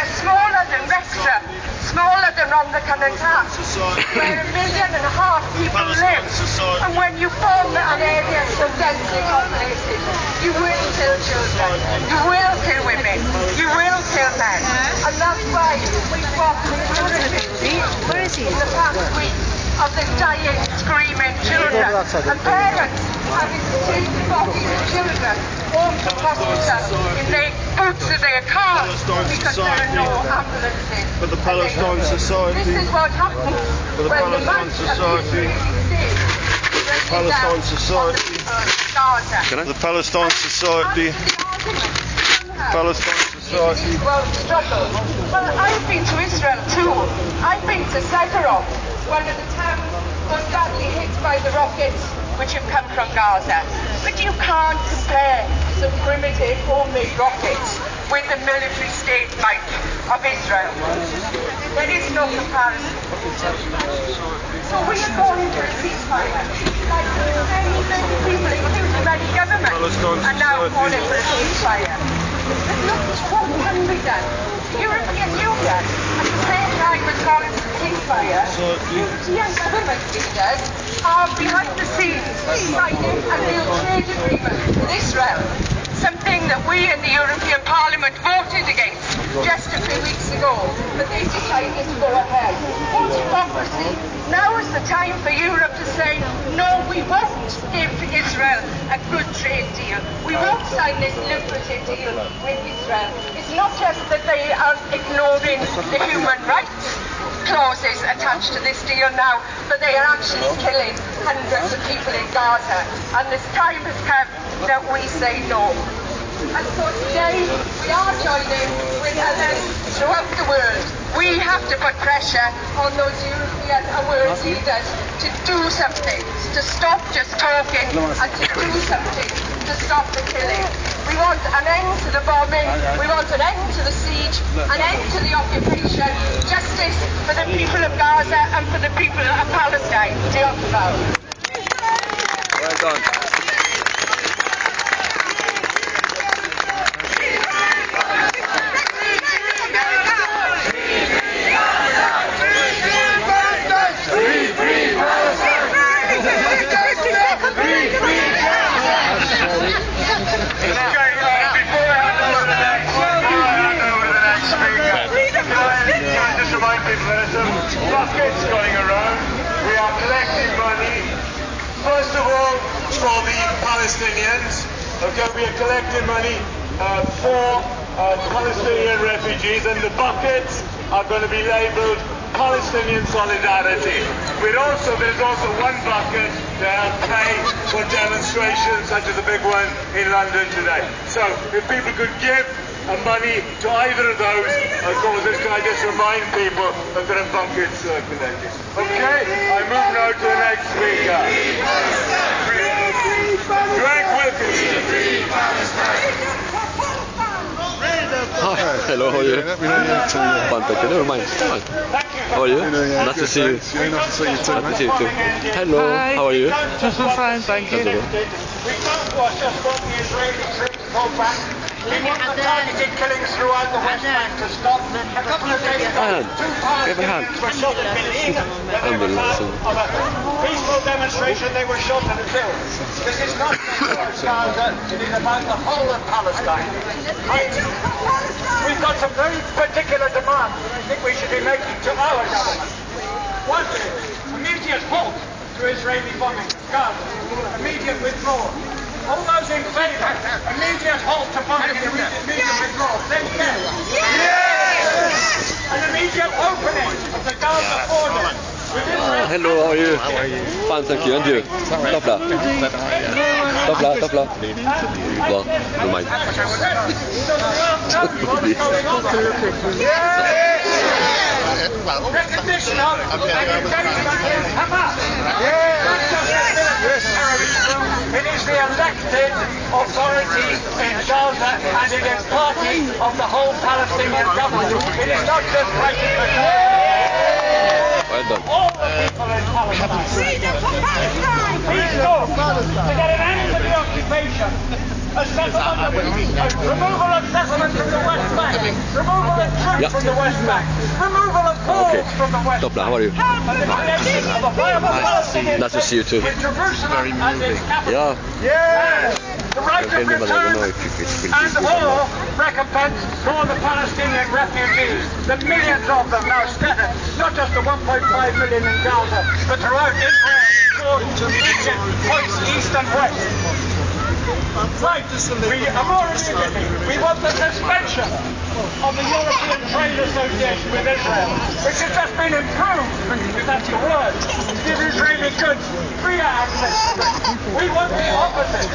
area smaller than Wrexham, smaller than Rhondda-Cynon-Taf, where 1.5 million people live. And when you form an area so densely populated, you will kill children, you will kill women, you will kill men. And that's why we've got in the past week of the dying, screaming children, and parents having to take the bodies of children home from hospital in the boots of their cars because there are no ambulances. For the Palestine Society. This is what happens For the when the Palestine Society. Palestine Society. The Palestine Society. Palestine Society. Well, I've been to Israel too. I've been to Sderot, one of the towns most badly hit by the rockets which have come from Gaza. But you can't compare some primitive homemade rockets with the military state might of Israel. There is no comparison. So we are going to a ceasefire. Like many people, including many governments, are now calling for a ceasefire. But look, what can be done? The European Union, at the same time as calling for a ceasefire, European government leaders are behind the scenes signing a new trade agreement with Israel. Something that we in the European Parliament voted against just a few weeks ago, but they decided to go ahead. What hypocrisy! Now is the time for Europe to say, no, we won't give Israel a good trade deal. We won't sign this lucrative deal with Israel. It's not just that they are ignoring the human rights clauses attached to this deal now, but they are actually killing hundreds of people in Gaza. And this time has come that we say no. And so today we are joining with others throughout the world. We have to put pressure on those European and world leaders to do something, to stop just talking and to do something to stop the killing. We want an end to the bombing, we want an end to the siege, an end to the occupation, justice for the people of Gaza and for the people of Palestine. Well done. Buckets going around. We are collecting money. First of all, for the Palestinians. Okay, we are collecting money for Palestinian refugees, and the buckets are going to be labelled Palestinian Solidarity. There's also one bucket to help pay for demonstrations such as the big one in London today. So if people could give money to either of those causes, can I just remind people that there are buckets circulating. Okay, I move now to the next speaker. Greg Wilkinson. Hi, hello, how are you? Fine, thank you. Never mind. Fine. How are you? Nice to see you. Nice to see you too. Nice to see you too. Hello, how are you? Fine, thank you. We can't watch just what the Israeli troops pull back. We want the targeted killings throughout the West Bank to stop. A couple of days ago, 2 Palestinians were shot and killed. They were part of a peaceful demonstration. They were shot and killed. This is not about Gaza. It is about the whole of Palestine. We've got some very particular demands I think we should be making to our government. One is immediate halt to Israeli bombing of Gaza. Immediate withdrawal. All those in favour, immediate halt to bombing and immediate withdrawal. Say yes. Yes! An immediate opening of the Gaza border. Hello, how are you? Fine, thank you. And you? Top là. Top là. Bon, no mind. Recognition of Hamas. It is the elected authority in Gaza and it is party of the whole Palestinian government. It is not just fighting for Well done. all the people in Palestine. Freedom for Palestine! Peace talks to get an end to the occupation. Removal of settlements from the West Bank. Removal of troops from the West Bank. Removal of calls from the West Doppler, how are you? Nice to see you too. Very moving. Yeah. Yes! The right of return and all recompense for the Palestinian refugees, the millions of them now scattered, not just the 1.5 million in Gaza, but throughout Israel, Jordan, Egypt, points east and west. Right, we want the suspension of the European Trade Association with Israel, which has just been improved, if that's the word, to give Israeli goods freer access to them. We want the opposite.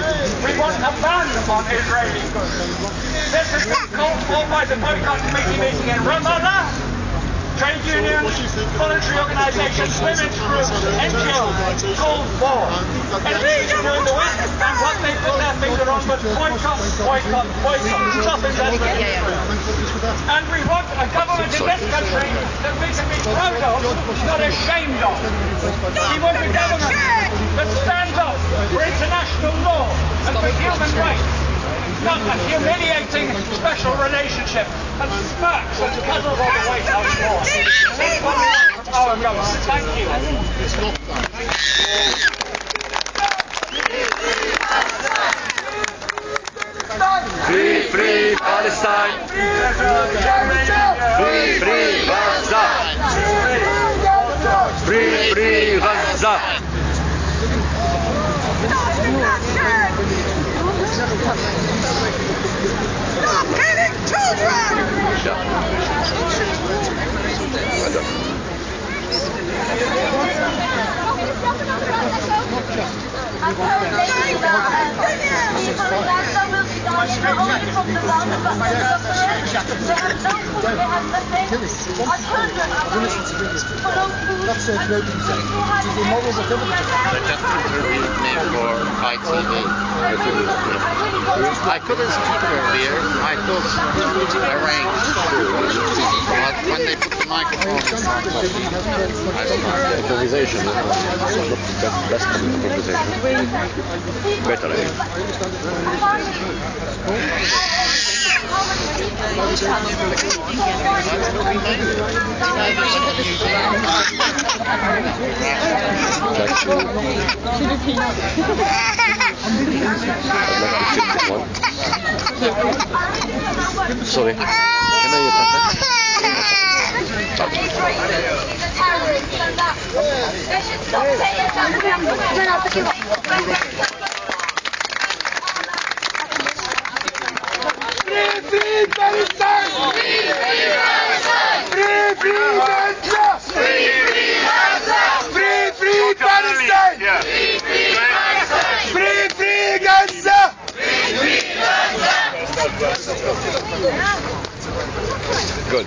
We want a ban on Israeli goods. This has been called for by the boycott committee meeting in Ramallah. Trade unions, voluntary organisations, women's groups, NGOs called for. And these are doing the West, and what they put their finger on was boycott, boycott, boycott, stop investment in Israel. And we want a government in this country that we can be proud of, not ashamed of. We want a government that stands up for international law and for human rights. Not a humiliating special relationship and smirks and cuddles on the White House wall. That's what we want from our government. Thank you. Free, free Palestine! Free, free Gaza! Free, free Gaza! Stop killing children! I couldn't speak earlier. I thought arranged. But when they put the microphone in front of me, I started. Improvisation. Not the best improvisation. Better, I Sorry, can I pass that? They should stop saying that. Free, free Palestine! Free, free Palestine! Free, free Gaza! Free, free Gaza! Free, free Palestine! Free, free Palestine! Free, free Gaza! Free, free Gaza! Good.